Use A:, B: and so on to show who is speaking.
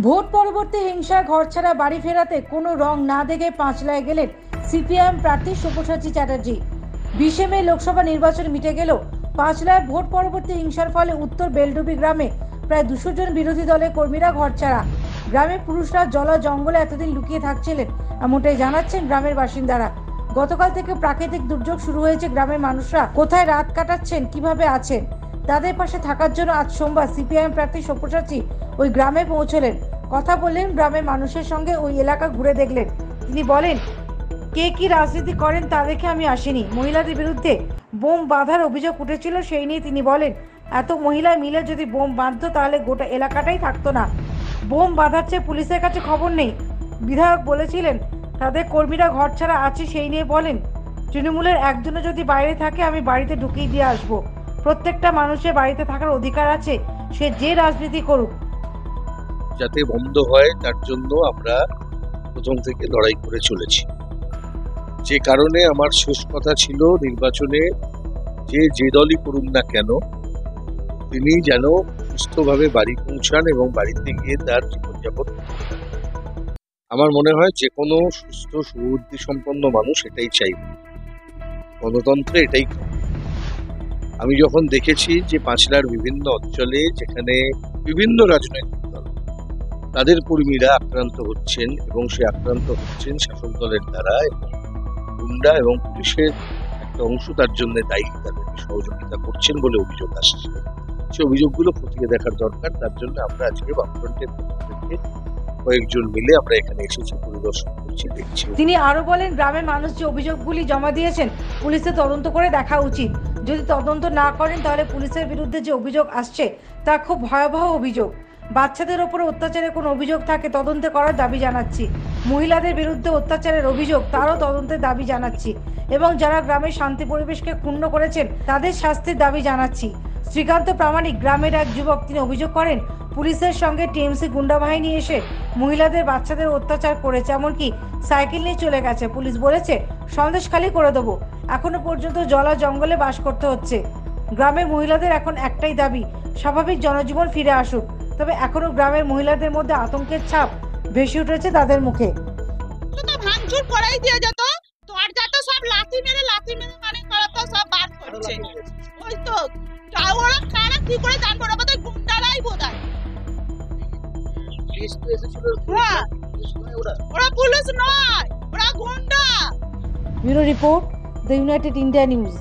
A: Vote পরবর্তী হিংসায় ঘরছাড়া বাড়ি ফেরাতে কোনো রং না দেখে পাঁচলায় গেলেন সিপিআইএম প্রার্থী সব্যসাচী চ্যাটার্জি। 20 মে লোকসভা নির্বাচন মিটে গেলেও পাঁচলায় ভোট পরবর্তী হিংসার ফলে উত্তর বেলডুবি গ্রামে প্রায় 200 জন বিরোধী দলের কর্মীরা ঘরছাড়া। গ্রামে পুরুষরা জলা জঙ্গলে এতদিন লুকিয়ে থাকছিলেন, এমনটাই জানাচ্ছেন গ্রামের বাসিন্দারা। গতকাল থেকে প্রাকৃতিক দুর্যোগ শুরু হয়েছে, গ্রামের মানুষরা কোথায় রাত কাটাচ্ছেন, কিভাবে আছেন, তাদের পাশে থাকার জন্য আজ সোমবার সিপিআইএম প্রার্থী সব্যসাচী ওই গ্রামে পৌঁছলেন। কথা বললেন, গ্রামের মানুষের সঙ্গে ওই এলাকা ঘুরে দেখলেন। তিনি বলেন, কে কি রাজনীতি করেন তা দেখে আমি আসিনি। মহিলাদের বিরুদ্ধে বোম বাঁধার অভিযোগ উঠেছিল, সেই নিয়ে তিনি বলেন, এত মহিলা মিলে যদি বোম বাঁধতো তাহলে গোটা এলাকাটাই থাকতো না। বোম বাঁধার চেয়ে পুলিশের কাছে খবর নেই। বিধায়ক বলেছিলেন তাদের কর্মীরা ঘর ছাড়া আছে, সেই নিয়ে বলেন, তৃণমূলের একজনও যদি বাইরে থাকে আমি বাড়িতে ঢুকিয়ে দিয়ে আসবো। প্রত্যেকটা মানুষের বাড়িতে থাকার অধিকার আছে, সে যে রাজনীতি করুক।
B: যাতে বন্ধ হয় তার জন্য আমরা প্রথম থেকে লড়াই করে চলেছি। যে কারণে আমার শেষ কথা ছিল নির্বাচনে যে দলই করুন না কেন তিনি যেন সুস্থভাবে বাড়ি পৌঁছান এবং বাড়িতে গিয়ে তার জীবনযাপন করতে পারেন। আমার মনে হয় যে কোনো সুস্থ সুবুদ্ধি সম্পন্ন মানুষ এটাই চাইবে, গণতন্ত্রে এটাই। আমি যখন দেখেছি যে পাঁচলার বিভিন্ন অঞ্চলে যেখানে বিভিন্ন রাজনৈতিক দল তাদের কর্মীরা আক্রান্ত হচ্ছেন এবং সে আক্রান্ত হচ্ছেন শাসক দলের দ্বারা, এবং গুন্ডা এবং পুলিশের একটা অংশ তার জন্য দায়ী, তাদেরকে সহযোগিতা করছেন বলে অভিযোগ আসছে। সে অভিযোগগুলো খতিয়ে দেখার দরকার। তার জন্য আমরা আজকে বামফ্রন্টের পক্ষ থেকে কয়েকজন মিলে আমরা এখানে এসেছি, পরিদর্শন করছি, দেখছি।
A: তিনি আরো বলেন, গ্রামের মানুষ যে অভিযোগগুলি জমা দিয়েছেন পুলিশে তদন্ত করে দেখা উচিত। যদি তদন্ত না করেন তাহলে পুলিশের বিরুদ্ধে যে অভিযোগ আসছে তা খুব ভয়াবহ অভিযোগ। বাচ্চাদের ওপর অত্যাচারের কোনো অভিযোগ থাকে তদন্ত করার দাবি জানাচ্ছি। মহিলাদের বিরুদ্ধে অত্যাচারের অভিযোগ, তারও তদন্তের দাবি জানাচ্ছি। এবং যারা গ্রামের শান্তি পরিবেশকে ক্ষুণ্ণ করেছেন তাদের শাস্তির দাবি জানাচ্ছি। শ্রীকান্ত প্রামাণিক গ্রামের এক যুবক, তিনি অভিযোগ করেন পুলিশের সঙ্গে টিএমসি গুন্ডা বাহিনী এসে মহিলাদের বাচ্চাদের অত্যাচার করেছে, এমনকি সাইকেল নিয়ে চলে গেছে। পুলিশ বলেছে সন্দেশখালি করে দেবো। এখনো পর্যন্ত জলা জঙ্গলে বাস করতে হচ্ছে। গ্রামের মহিলাদের এখন একটাই দাবি, স্বাভাবিক জনজীবন ফিরে আসুক। তবে এখনো গ্রামের মহিলাদের মধ্যে আতঙ্কের ছাপ ভেসে উঠেছে তাদের মুখে।
C: ভাঙচুর করাই দিয়ে যেত, দরজা তো সব লাথি মেরে মানে করা তো সব বার করছে। ওই তো ওরা কারা কি করে জানবো, ওরা বোধহয় গুন্ডারাই বোধহয়। ওরা পুলিশ নয়, ওরা গুন্ডা।
A: Bureau report, the United India news.